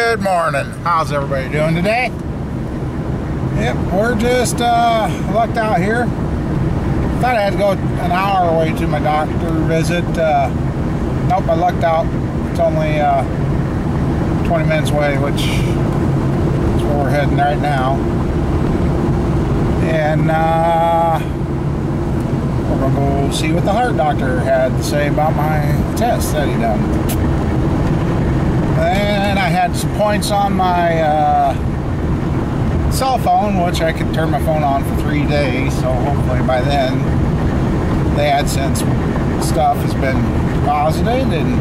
Good morning. How's everybody doing today? Yep, we're just lucked out here. Thought I had to go an hour away to my doctor visit. Nope, I lucked out. It's only 20 minutes away, which is where we're heading right now. And we're going to go see what the heart doctor had to say about my test that he done. And I had some points on my cell phone, which I could turn my phone on for 3 days, so hopefully by then the AdSense stuff has been deposited, and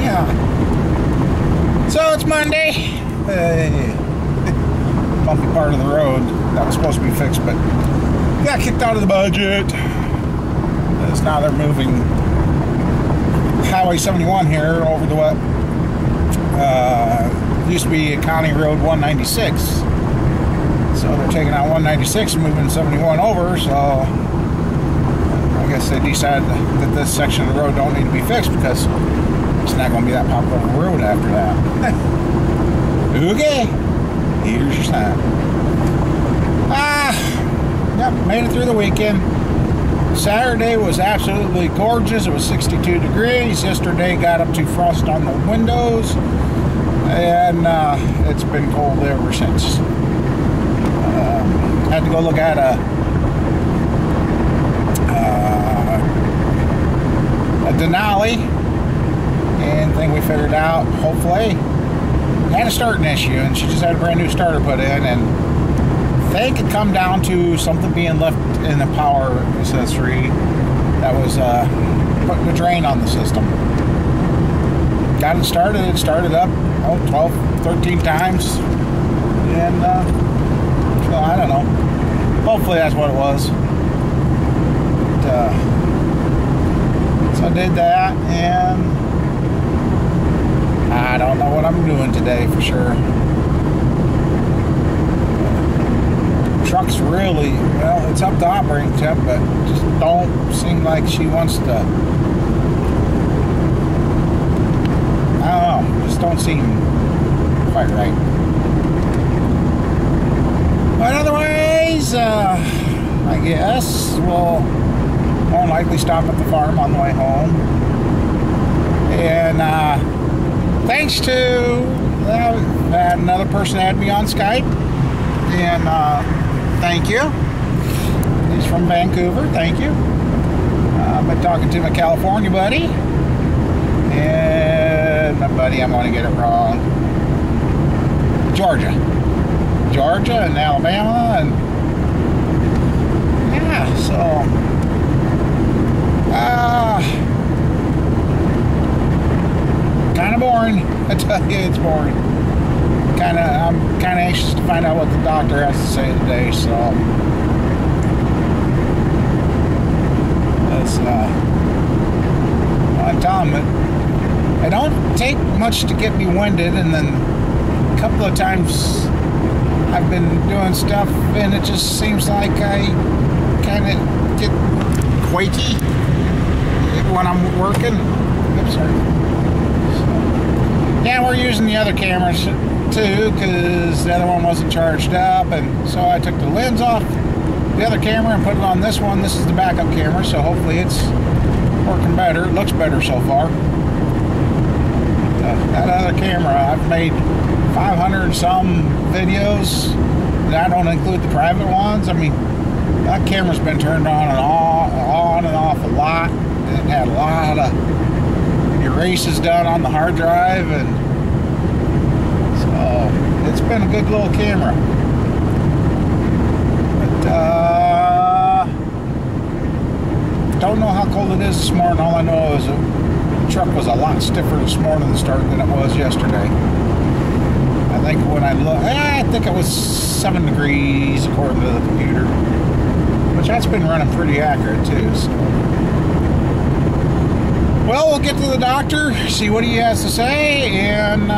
yeah. So it's Monday. Bumpy part of the road that was supposed to be fixed, but got kicked out of the budget. It's now they're moving Highway 71 here over to what used to be County Road 196. So they're taking out 196 and moving 71 over. So I guess they decided that this section of the road don't need to be fixed because it's not going to be that popular of a road after that. Okay, here's your sign. Yep, made it through the weekend. Saturday was absolutely gorgeous. It was 62 degrees. Yesterday got up to frost on the windows, and it's been cold ever since. Had to go look at a Denali, and thing we figured out, hopefully, had a starting issue, and she just had a brand new starter put in, and they could come down to something being left in the power accessory that was putting the drain on the system. Got it started up 12, 13 times, and so I don't know, hopefully that's what it was. But, so I did that, and I don't know what I'm doing today for sure. Truck's really, well, it's up to operating temp, but just don't seem like she wants to, I don't know, just don't seem quite right. But otherwise, I guess we'll more likely stop at the farm on the way home. And thanks to another person had me on Skype, and thank you. He's from Vancouver. Thank you. I've been talking to my California buddy. And my buddy, I'm going to get it wrong. Georgia and Alabama. And yeah, so kind of boring. I tell you, it's boring. I'm kind of anxious to find out what the doctor has to say today, so that's I'm telling him it don't take much to get me winded, and then a couple of times I've been doing stuff and it just seems like I kind of get quaky when I'm working. Oops, sorry. Yeah, we're using the other cameras too, because the other one wasn't charged up, and so I took the lens off the other camera and put it on this one. This is the backup camera, so hopefully it's working better. It looks better so far. That other camera, I've made 500 and some videos, and I don't include the private ones. I mean, that camera's been turned on and off a lot. It had a lot of erases done on the hard drive, and it's been a good little camera. But don't know how cold it is this morning. All I know is the truck was a lot stiffer this morning than it was yesterday. I think when I look, I think it was 7 degrees according to the computer, which that's been running pretty accurate too. So. Well, we'll get to the doctor, see what he has to say, and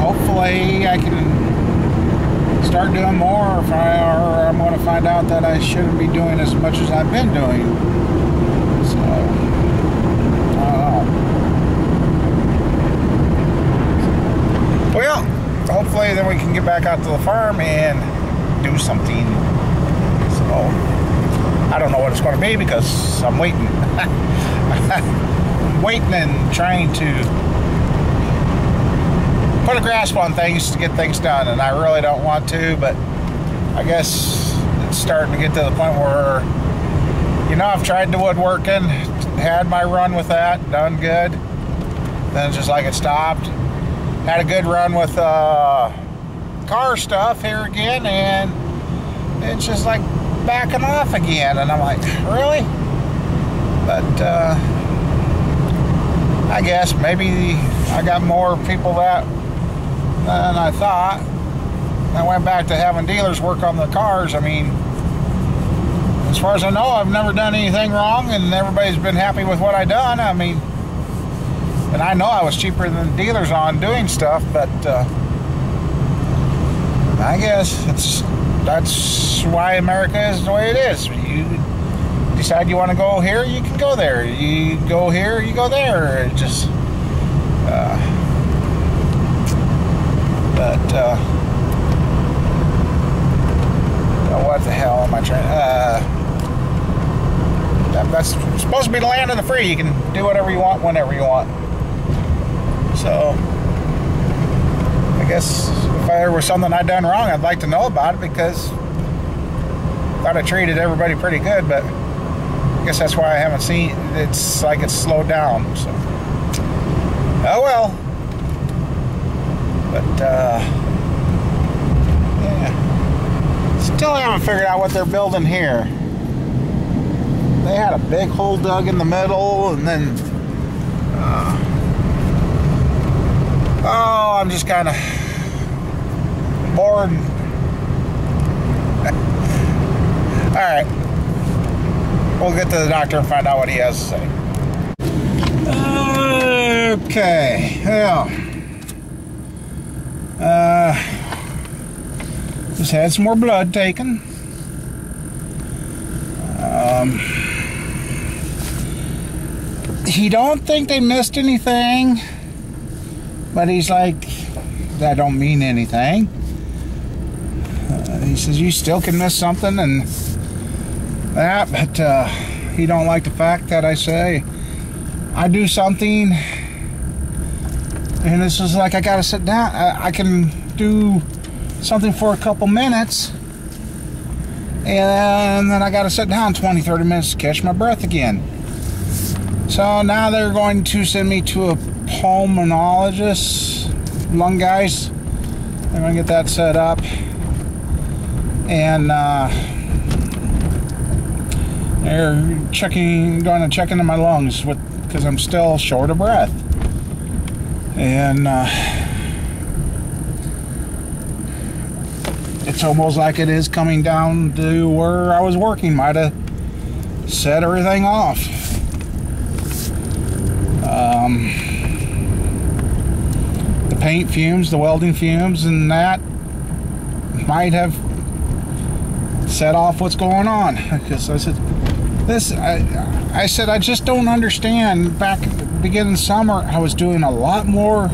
hopefully I can start doing more, or I'm going to find out that I shouldn't be doing as much as I've been doing. So hopefully then we can get back out to the farm and do something. So I don't know what it's going to be because I'm waiting. I'm waiting and trying to put a grasp on things to get things done, and I really don't want to, but I guess it's starting to get to the point where, you know, I've tried the woodworking, had my run with that, done good, then it's just like it stopped. Had a good run with car stuff here again, and it's just like backing off again, and I'm like, really? But I guess maybe I got more people than I thought. I went back to having dealers work on the cars. I mean, as far as I know, I've never done anything wrong, and everybody's been happy with what I done. I mean, and I know I was cheaper than dealers on doing stuff, but I guess that's why America is the way it is. You decide you want to go here, you can go there. You go here, you go there. It just what the hell am I trying? That's supposed to be the land of the free. You can do whatever you want, whenever you want. So I guess if there was something I'd done wrong, I'd like to know about it, because I thought I treated everybody pretty good, but I guess that's why I haven't seen. It's like it's slowed down. So oh well. But yeah, still haven't figured out what they're building here. They had a big hole dug in the middle, and then oh, I'm just kind of bored. All right, we'll get to the doctor and find out what he has to say. Okay, well, just had some more blood taken. He don't think they missed anything, but he's like, that don't mean anything. He says you still can miss something and that, but he don't like the fact that I say I do something and this is like I gotta sit down. I can do something for a couple minutes and then I gotta sit down 20-30 minutes to catch my breath again. So now they're going to send me to a pulmonologist, lung guys. They're going to get that set up. And they're going to check into my lungs because I'm still short of breath. And it's almost like it is coming down to where I was working. Might have set everything off. The paint fumes, the welding fumes, and that might have set off what's going on. Because I said, I just don't understand. Back at the beginning of summer, I was doing a lot more,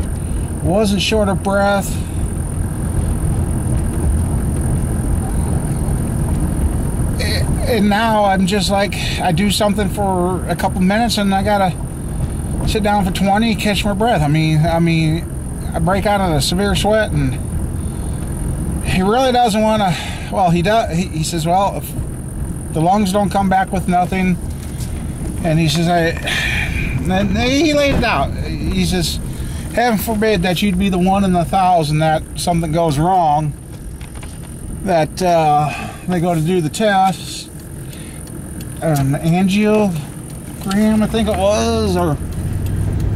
wasn't short of breath. And now I'm just like, I do something for a couple minutes and I gotta sit down for 20, catch my breath. I mean, I break out in a severe sweat, and he really doesn't want to. Well, he does. He says, well, if the lungs don't come back with nothing, and he says, and he laid it out. He says, heaven forbid that you'd be the 1 in 1,000 that something goes wrong, that they go to do the test, angiogram, I think it was, or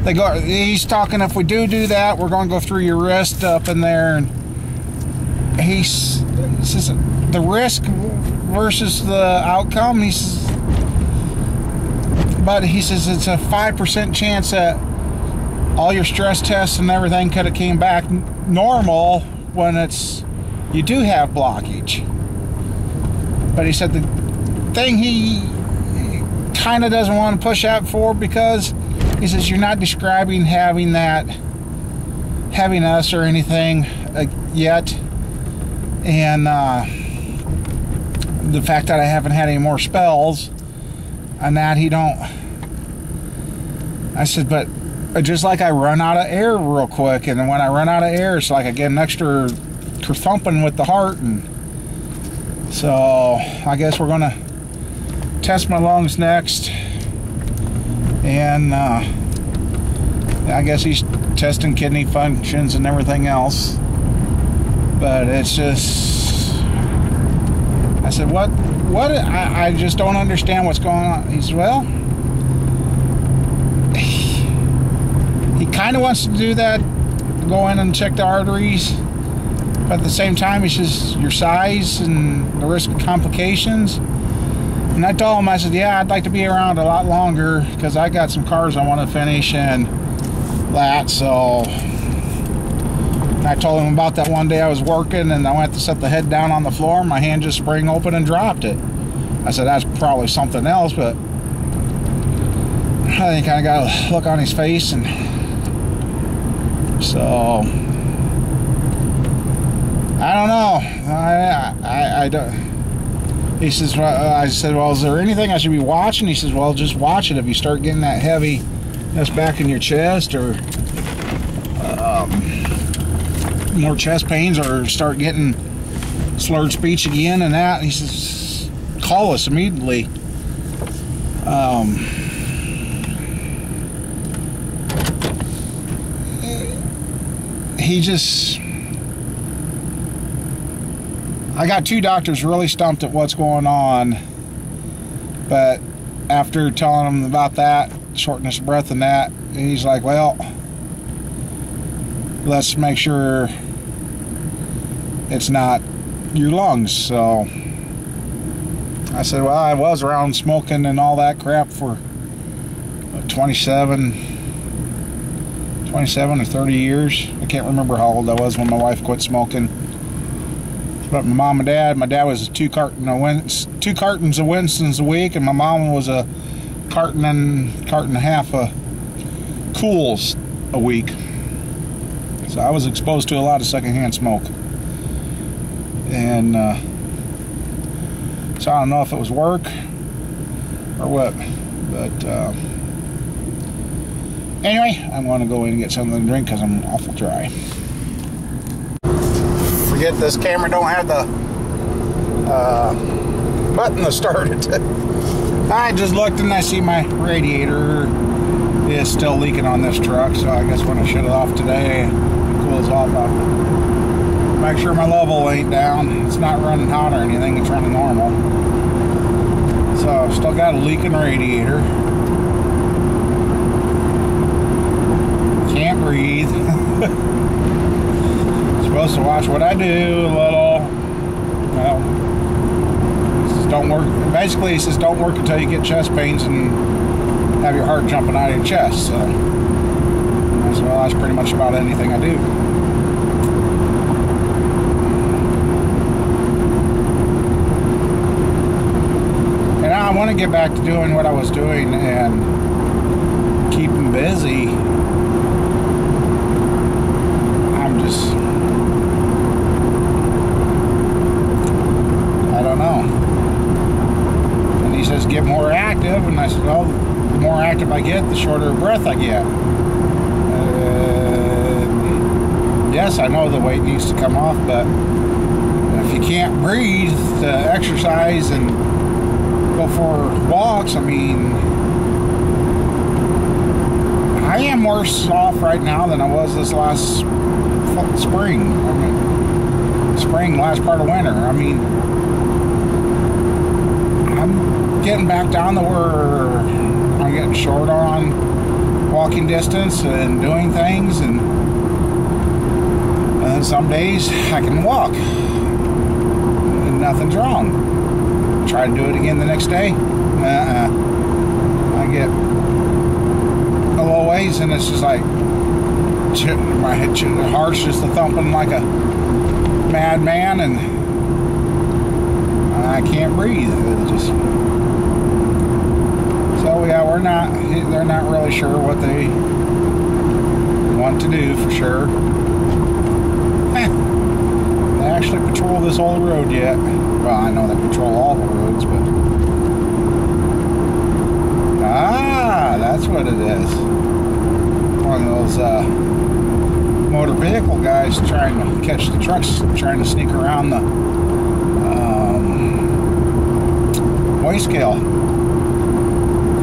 they go. He's talking, if we do that, we're going to go through your wrist up in there, and he says the risk versus the outcome. He says, but he says it's a 5% chance that all your stress tests and everything could have came back normal when you do have blockage. But he said the thing he kind of doesn't want to push out for, because he says you're not describing having us or anything yet, and the fact that I haven't had any more spells, and that he don't. I said, but just like I run out of air real quick, and when I run out of air, it's like I get an extra thumping with the heart, and so I guess we're gonna test my lungs next, and I guess he's testing kidney functions and everything else. But it's just, I said, what? I just don't understand what's going on. He said, well, he kind of wants to do that, go in and check the arteries, but at the same time, he says, your size and the risk of complications. And I told him, I said, yeah, I'd like to be around a lot longer because I got some cars I want to finish and that. So I told him about that one day I was working and I went to set the head down on the floor. My hand just sprang open and dropped it. I said, that's probably something else, but I think I got a look on his face, and so I don't know. I don't. He says, I said, well, is there anything I should be watching? He says, well, just watch it. If you start getting that heavy, that's back in your chest, or more chest pains, or start getting slurred speech again and that, he says, call us immediately. He just, I got two doctors really stumped at what's going on, but after telling him about that, shortness of breath and that, he's like, well, let's make sure it's not your lungs. So I said, well, I was around smoking and all that crap for 27 or 30 years. I can't remember how old I was when my wife quit smoking. But my mom and dad, my dad was two cartons of Winston's a week, and my mom was a carton and a half of Cools a week. So I was exposed to a lot of secondhand smoke. And so I don't know if it was work or what, but anyway, I'm going to go in and get something to drink because I'm awful dry. Forget this camera don't have the button to start it. I just looked and I see my radiator is still leaking on this truck, so I guess when I shut it off today, it cools off. I'll make sure my level ain't down. It's not running hot or anything, it's running normal. So I've still got a leaking radiator. Can't breathe. Supposed to watch what I do a little. Well, don't work. Basically, he says don't work until you get chest pains and have your heart jumping out of your chest. So well, that's pretty much about anything I do. And I want to get back to doing what I was doing and keeping busy. I'm just, I don't know. And he says get more active, and I said, well, the more active I get, the shorter breath I get. Yes, I know the weight needs to come off, but if you can't breathe to exercise and go for walks, I mean, I am worse off right now than I was this last spring. I mean, last part of winter. I mean, I'm getting back down to where I'm getting short on walking distance and doing things, and some days I can walk and nothing's wrong. Try to do it again the next day. I get a little ways and it's just like my heart's just thumping like a madman, and I can't breathe. It's just, so yeah, they're not really sure what they want to do for sure. actually patrol this old road yet. Well, I know they patrol all the roads, but... Ah, that's what it is. One of those motor vehicle guys trying to catch the trucks, trying to sneak around the weigh scale.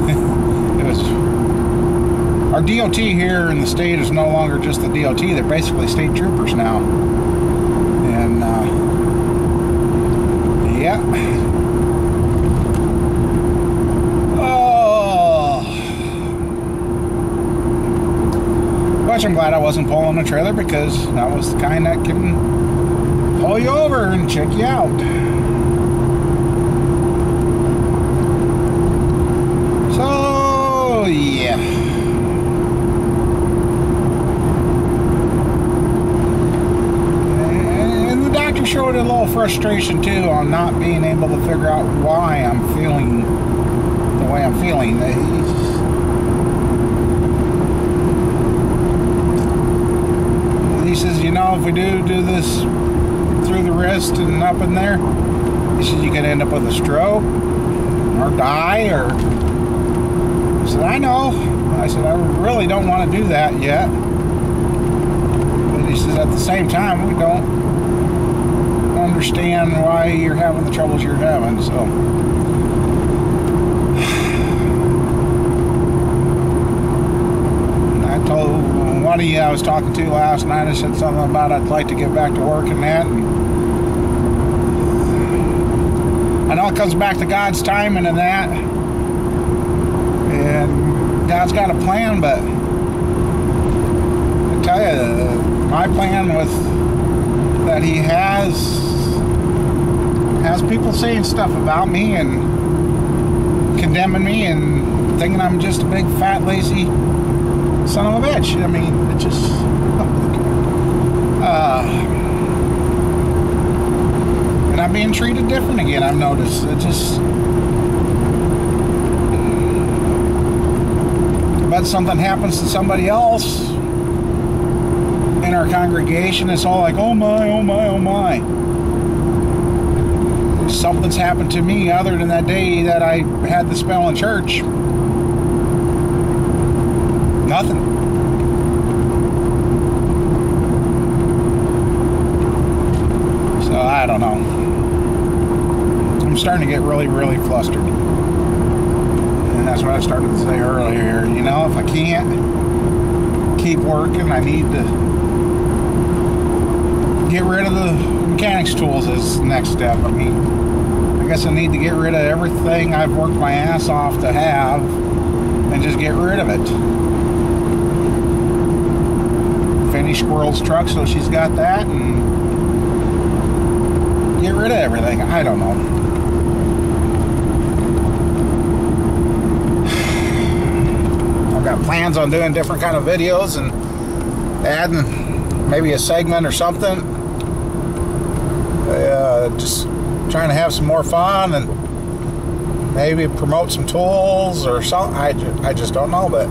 It was... Our DOT here in the state is no longer just the DOT. They're basically state troopers now. And, yeah. Oh. Which I'm glad I wasn't pulling a trailer, because that was the kind that can pull you over and check you out. So, yeah. Showed a little frustration too on not being able to figure out why I'm feeling the way I'm feeling. He says, you know, if we do this through the wrist and up in there, he says you could end up with a stroke or die. Or I said, I know. I said, I really don't want to do that yet. But he says, at the same time, we don't understand why you're having the troubles you're having. So I told one of you I was talking to last night, I said something about I'd like to get back to work and that, and I know it comes back to God's timing and that, and God's got a plan, but I tell you, my plan with that he has people saying stuff about me and condemning me and thinking I'm just a big fat lazy son of a bitch. I mean, it just and I'm being treated different again, I've noticed. It just, but something happens to somebody else in our congregation, it's all like, oh my, oh my, oh my. Something's happened to me other than that day that I had the spell in church. Nothing. So I don't know. I'm starting to get really, really flustered. And that's what I started to say earlier. You know, if I can't keep working, I need to get rid of the mechanics tools as the next step. I mean, I guess I need to get rid of everything I've worked my ass off to have and just get rid of it. Finish Squirrel's truck so she's got that, and get rid of everything. I don't know. I've got plans on doing different kind of videos and adding maybe a segment or something. Just trying to have some more fun and maybe promote some tools or something. I just don't know, but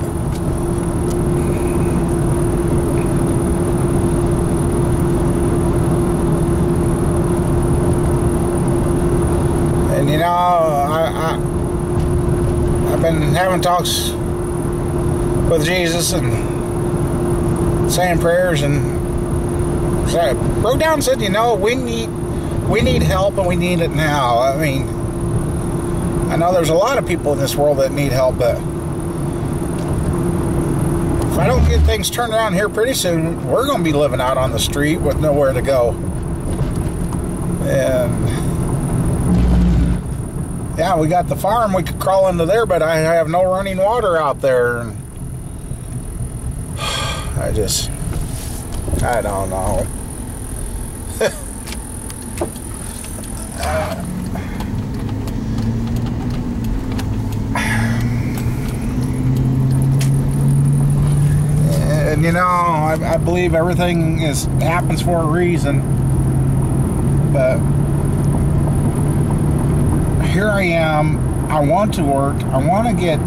and you know, I've been having talks with Jesus and saying prayers, and so I broke down and said, you know, we need help, and we need it now. I mean, I know there's a lot of people in this world that need help, but if I don't get things turned around here pretty soon, we're going to be living out on the street with nowhere to go. And yeah, we got the farm, we could crawl into there, but I have no running water out there. And I don't know. And you know, I believe everything happens for a reason, but here I am. I want to work. I want to get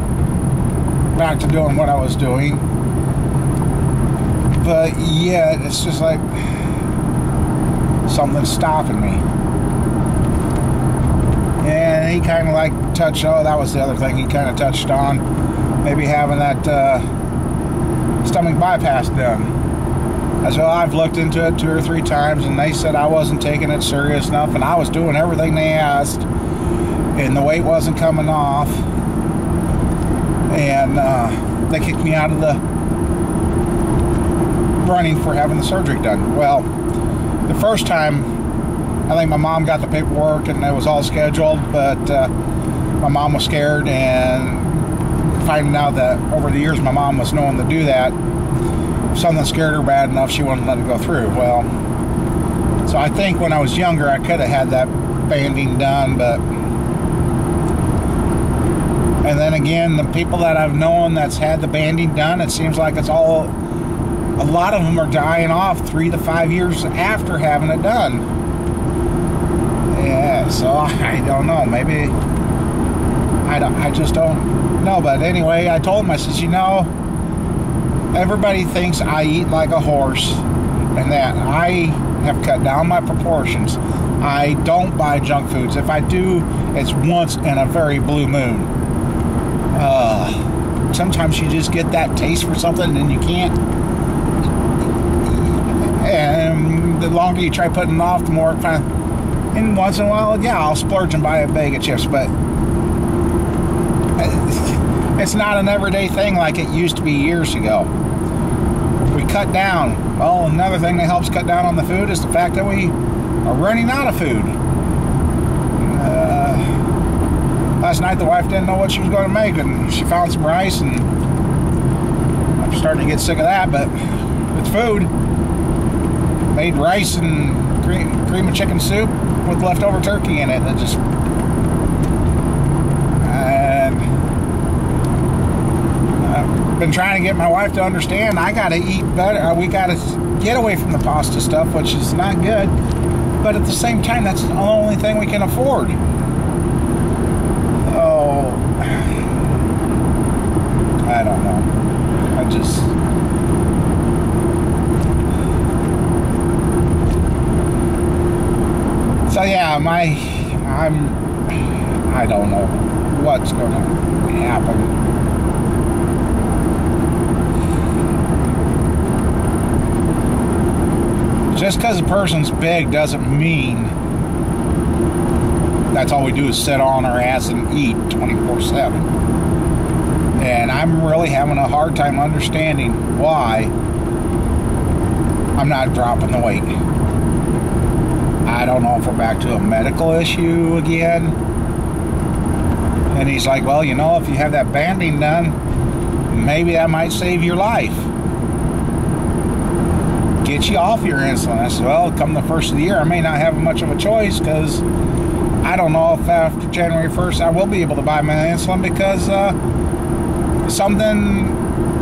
back to doing what I was doing, but yet it's just like something's stopping me. And he kind of like touched, oh, that was the other thing he kind of touched on, maybe having that stomach bypass done. I said, well, I've looked into it 2 or 3 times, and they said I wasn't taking it serious enough, and I was doing everything they asked, and the weight wasn't coming off, and they kicked me out of the running for having the surgery done. Well, the first time, I think my mom got the paperwork and it was all scheduled, but my mom was scared, and finding out that over the years my mom was known to do that, if something scared her bad enough, she wouldn't let it go through. Well, so I think when I was younger I could have had that banding done, but and then again, the people that I've known that's had the banding done, it seems like it's all, a lot of them are dying off 3 to 5 years after having it done. Yeah, so I don't know. Maybe I just don't know. But anyway, I told him, I says, you know, everybody thinks I eat like a horse, and that I have cut down my proportions. I don't buy junk foods. If I do, it's once in a very blue moon. Sometimes you just get that taste for something and you can't. And the longer you try putting it off, the more it kind of. And once in a while, yeah, I'll splurge and buy a bag of chips, but it's not an everyday thing like it used to be years ago. We cut down. Well, another thing that helps cut down on the food is the fact that we are running out of food. Last night the wife didn't know what she was going to make, and she found some rice, and I'm starting to get sick of that, but it's food. Made rice and cream of chicken soup with leftover turkey in it. And I've been trying to get my wife to understand I got to eat better. We got to get away from the pasta stuff, which is not good, but at the same time, that's the only thing we can afford. Oh, I don't know. So yeah, I don't know what's going to happen. Just because a person's big doesn't mean that's all we do is sit on our ass and eat 24/7. And I'm really having a hard time understanding why I'm not dropping the weight. I don't know if we're back to a medical issue again. And he's like, well, you know, if you have that banding done, maybe that might save your life. Get you off your insulin. I said, well, come the first of the year, I may not have much of a choice, because I don't know if after January 1st I will be able to buy my insulin, because something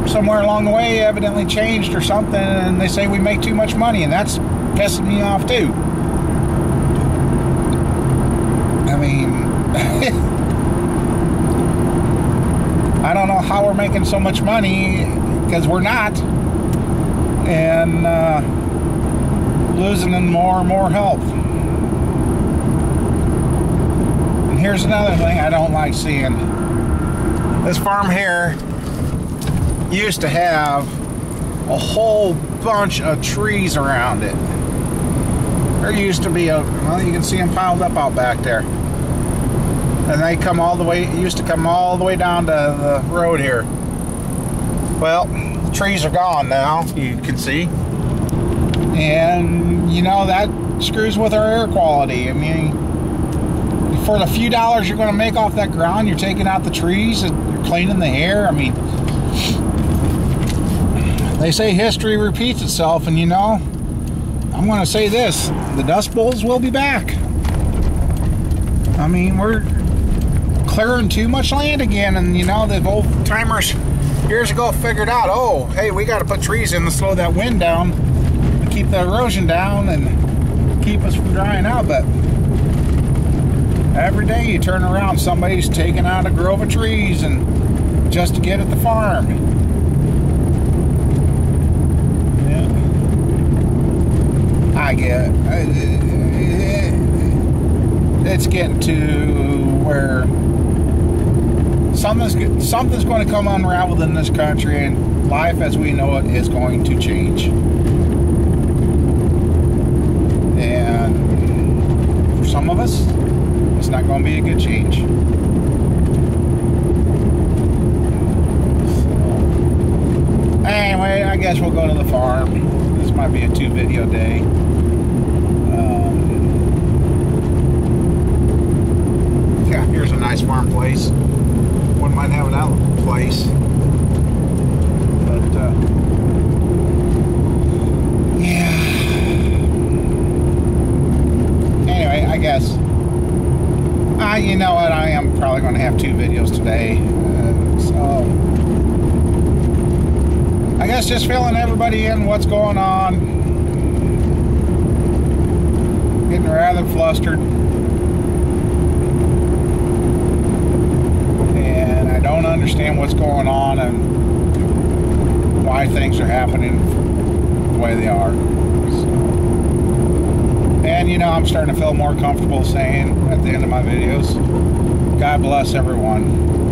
somewhere along the way evidently changed or something, and they say we make too much money, and that's pissing me off too. I mean, I don't know how we're making so much money, because we're not, and losing in more and more health. And here's another thing I don't like seeing. This farm here used to have a whole bunch of trees around it. There used to be well, you can see them piled up out back there. And they come all the way, used to come all the way down to the road here. Well, the trees are gone now, you can see. And, you know, that screws with our air quality. I mean, for the few dollars you're going to make off that ground, you're taking out the trees and you're cleaning the air. I mean, they say history repeats itself, and you know, I'm going to say this, the Dust Bowls will be back. I mean, we're clearing too much land again, and you know, the old timers years ago figured out, oh, hey, we got to put trees in to slow that wind down and keep the erosion down and keep us from drying out. But every day you turn around, somebody's taking out a grove of trees and just to get at the farm. I get it's getting to where something's going to come unraveled in this country, and life as we know it is going to change. And for some of us, it's not going to be a good change. So, anyway, I guess we'll go to the farm. This might be a 2-video day. Yeah, here's a nice farm place. Wouldn't mind having that place. But, yeah. Anyway, I guess, you know what, I am probably going to have 2 videos today. So, I guess just filling everybody in what's going on. Getting rather flustered. And I don't understand what's going on and why things are happening the way they are. So, and you know, I'm starting to feel more comfortable saying at the end of my videos, God bless everyone.